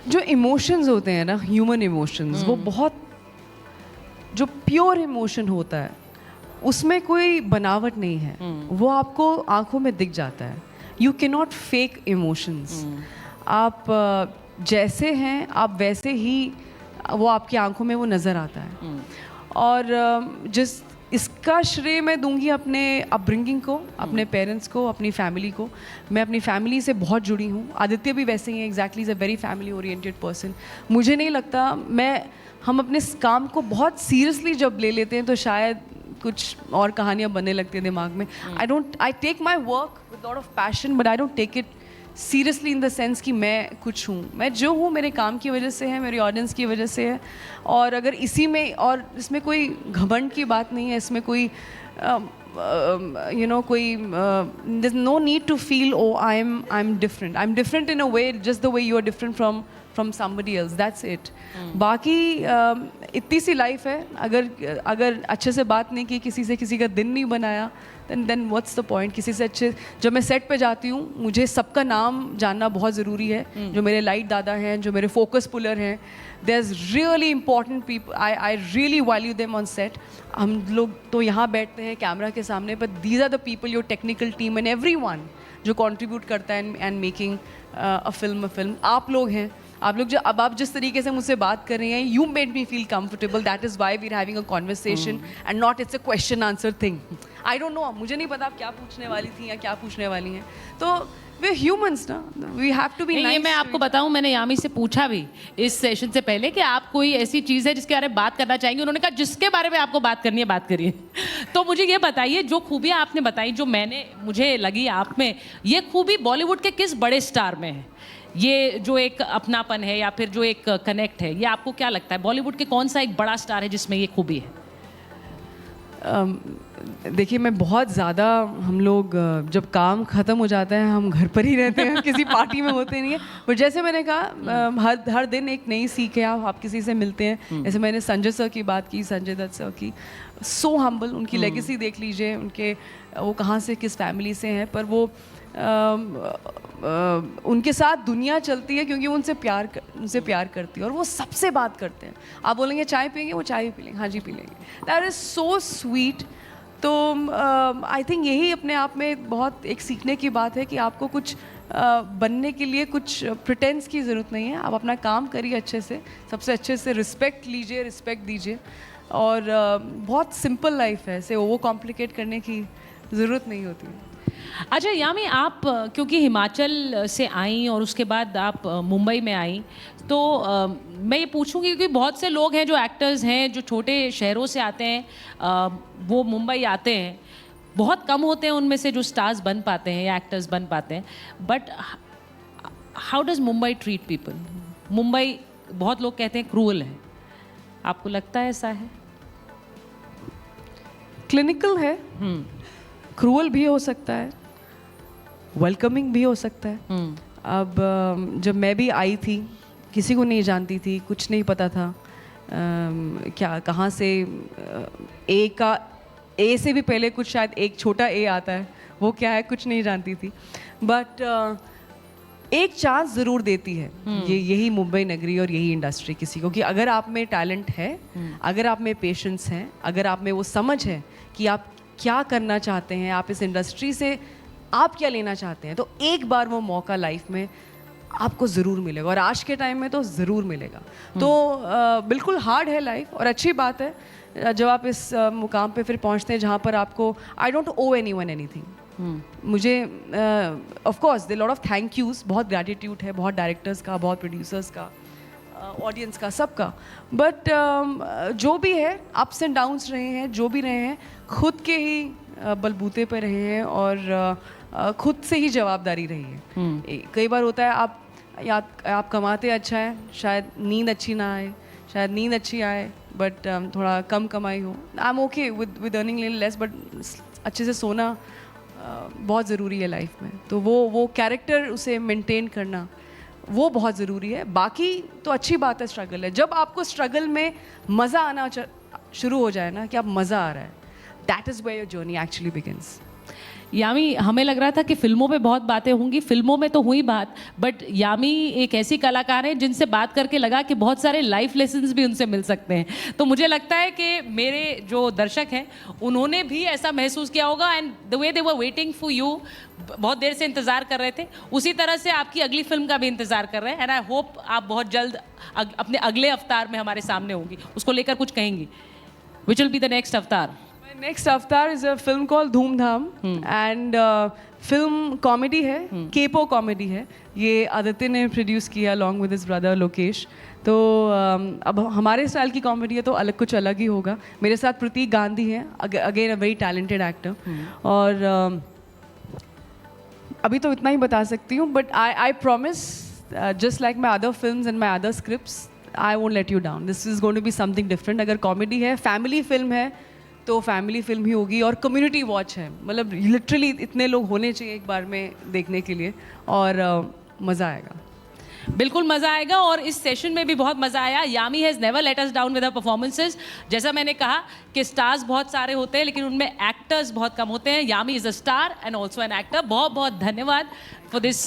जो इमोशंस होते हैं ना, ह्यूमन इमोशंस, वो बहुत जो प्योर इमोशन होता है उसमें कोई बनावट नहीं है, वो आपको आंखों में दिख जाता है. You can not fake emotions. आप जैसे हैं आप वैसे ही वो आपकी आंखों में वो नज़र आता है. और जिस इसका श्रेय मैं दूंगी अपने अपब्रिंगिंग को, अपने पेरेंट्स को, अपनी फैमिली को. मैं अपनी फैमिली से बहुत जुड़ी हूँ. आदित्य भी वैसे ही है, exactly is a very family oriented person. मुझे नहीं लगता हम अपने काम को बहुत सीरियसली जब ले लेते हैं तो शायद कुछ और कहानियाँ बनने लगती हैं दिमाग में. I take my work with lot of passion, but I don't take it seriously in the sense कि मैं कुछ हूँ. मैं जो हूँ मेरे काम की वजह से है, मेरी ऑडियंस की वजह से है. और अगर इसी में, और इसमें कोई घमंड की बात नहीं है, इसमें कोई कोई there's no need to feel, oh, I'm different. I'm different in a way, just the way you are different from somebody else. That's it. बाकी इतनी सी लाइफ है. अगर अच्छे से बात नहीं की, किसी से किसी का दिन नहीं बनाया, then what's the point? किसी से अच्छे, जब मैं सेट पे जाती हूँ मुझे सबका नाम जानना बहुत ज़रूरी है. जो मेरे लाइट दादा हैं, जो मेरे फोकस पुलर हैं, there's really important people. I really value them on set. हम लोग तो यहाँ बैठते हैं कैमरा के सामने, but these are the people, your technical team and everyone जो contribute करता है and making a film. आप लोग हैं. आप लोग जो अब आप जिस तरीके से मुझसे बात कर रहे हैं, you made me feel comfortable. That is why we're having a conversation and not it's a question answer thing. I don't know, मुझे नहीं पता आप क्या पूछने वाली थी या क्या पूछने वाली हैं. तो we're humans ना, we have to be nice. ये मैं आपको बताऊं, मैंने यामी से पूछा भी इस सेशन से पहले कि आप कोई ऐसी चीज़ है जिसके बारे में बात करना चाहेंगे. उन्होंने कहा जिसके बारे में आपको बात करनी है बात करिए. तो मुझे ये बताइए, जो खूबियाँ आपने बताई, जो मुझे लगी आप में, ये खूबी बॉलीवुड के किस बड़े स्टार में है? ये जो एक अपनापन है या फिर जो एक कनेक्ट है, ये आपको क्या लगता है बॉलीवुड के कौन सा एक बड़ा स्टार है जिसमें ये खूबी है? देखिए, मैं बहुत ज़्यादा, हम लोग जब काम ख़त्म हो जाता है हम घर पर ही रहते हैं, किसी पार्टी में होते नहीं है. पर जैसे मैंने कहा, हर दिन एक नई सीख है. आप किसी से मिलते हैं. जैसे मैंने संजय सर की बात की, संजय दत्त सर की, सो हम्बल. उनकी लेगेसी देख लीजिए, उनके वो कहाँ से, किस फैमिली से हैं, पर वो उनके साथ दुनिया चलती है क्योंकि वो उनसे प्यार करती है और वो सबसे बात करते हैं. आप बोलेंगे चाय पियेंगे, वो चाय भी पी लेंगे. हाँ जी, पी लेंगे. That is so sweet. तो आई थिंक यही अपने आप में बहुत एक सीखने की बात है कि आपको कुछ बनने के लिए कुछ प्रिटेंस की ज़रूरत नहीं है. आप अपना काम करिए अच्छे से, सबसे अच्छे से रिस्पेक्ट लीजिए, रिस्पेक्ट दीजिए. और बहुत सिंपल लाइफ है, ऐसे ओवर कॉम्प्लिकेट करने की ज़रूरत नहीं होती. अच्छा यामी, आप क्योंकि हिमाचल से आई और उसके बाद आप मुंबई में आई, तो मैं ये पूछूंगी क्योंकि बहुत से लोग हैं जो एक्टर्स हैं जो छोटे शहरों से आते हैं, वो मुंबई आते हैं. बहुत कम होते हैं उनमें से जो स्टार्स बन पाते हैं या एक्टर्स बन पाते हैं. But how does Mumbai treat people? Mumbai, बहुत लोग कहते हैं क्रूअल है. आपको लगता है ऐसा है? क्लिनिकल है. क्रूअल भी हो सकता है, वेलकमिंग भी हो सकता है. अब जब मैं भी आई थी, किसी को नहीं जानती थी, कुछ नहीं पता था क्या कहाँ से, ए से भी पहले कुछ शायद एक छोटा ए आता है, वो क्या है कुछ नहीं जानती थी. बट एक चांस ज़रूर देती है यही मुंबई नगरी और यही इंडस्ट्री किसी को, कि अगर आप में टैलेंट है, अगर आप में पेशेंस है, अगर आप में वो समझ है कि आप क्या करना चाहते हैं, आप इस इंडस्ट्री से आप क्या लेना चाहते हैं, तो एक बार वो मौका लाइफ में आपको ज़रूर मिलेगा. और आज के टाइम में तो ज़रूर मिलेगा. तो बिल्कुल हार्ड है लाइफ, और अच्छी बात है जब आप इस मुकाम पे फिर पहुंचते हैं जहाँ पर आपको, I don't owe anyone anything. मुझे of course lot of thank yous, बहुत ग्रैटिट्यूड है, बहुत डायरेक्टर्स का, बहुत प्रोड्यूसर्स का, ऑडियंस का, सबका. बट जो भी है, अप्स एंड डाउन्स रहे हैं, जो भी रहे हैं, खुद के ही बलबूते पर रहे हैं और खुद से ही जवाबदारी रही है. कई बार होता है आप कमाते अच्छा है, शायद नींद अच्छी ना आए, शायद नींद अच्छी आए बट थोड़ा कम कमाई हो. I am okay with earning little less, but अच्छे से सोना बहुत ज़रूरी है लाइफ में. तो वो कैरेक्टर उसे मेंटेन करना वो बहुत ज़रूरी है. बाकी तो अच्छी बात है, स्ट्रगल है. जब आपको स्ट्रगल में मज़ा आना शुरू हो जाए ना, कि आप मज़ा आ रहा है, that is where your journey actually begins. Yami, हमें लग रहा था कि फिल्मों पे बहुत बातें होंगी, फिल्मों में तो हुई बात, बट यामी एक ऐसी कलाकार है जिनसे बात करके लगा कि बहुत सारे लाइफ लेसन्स भी उनसे मिल सकते हैं। तो मुझे लगता है कि मेरे जो दर्शक हैं उन्होंने भी ऐसा महसूस किया होगा, and the way they were waiting for you, बहुत देर से इंतज़ार कर रहे थे, उसी तरह से आपकी अगली फिल्म का भी इंतज़ार कर रहे हैं। एंड आई होप आप बहुत जल्द अपने अगले अवतार में हमारे सामने होंगी, उसको लेकर कुछ कहेंगी। Which will be the next अवतार? My next avatar is a film called Dhoom Dham and film comedy है, केपो कॉमेडी है। ये आदित्य ने प्रोड्यूस किया along with his brother Lokesh. तो अब हमारे स्टाइल की कॉमेडी है तो अलग कुछ अलग ही होगा। मेरे साथ प्रतीक गांधी हैं, again a very talented actor. और अभी तो इतना ही बता सकती हूँ, but I promise just like my other films and my other scripts, I won't let you down. This is going to be something different. अगर कॉमेडी है, फैमिली फिल्म है तो फैमिली फिल्म ही होगी, और कम्युनिटी वॉच है, मतलब literally इतने लोग होने चाहिए एक बार में देखने के लिए, और मज़ा आएगा। बिल्कुल मज़ा आएगा, और इस सेशन में भी बहुत मज़ा आया। Yami has never let us down with her performances. जैसा मैंने कहा कि स्टार्स बहुत सारे होते हैं लेकिन उनमें एक्टर्स बहुत कम होते हैं। Yami is a star and also an actor. बहुत बहुत धन्यवाद फॉर दिस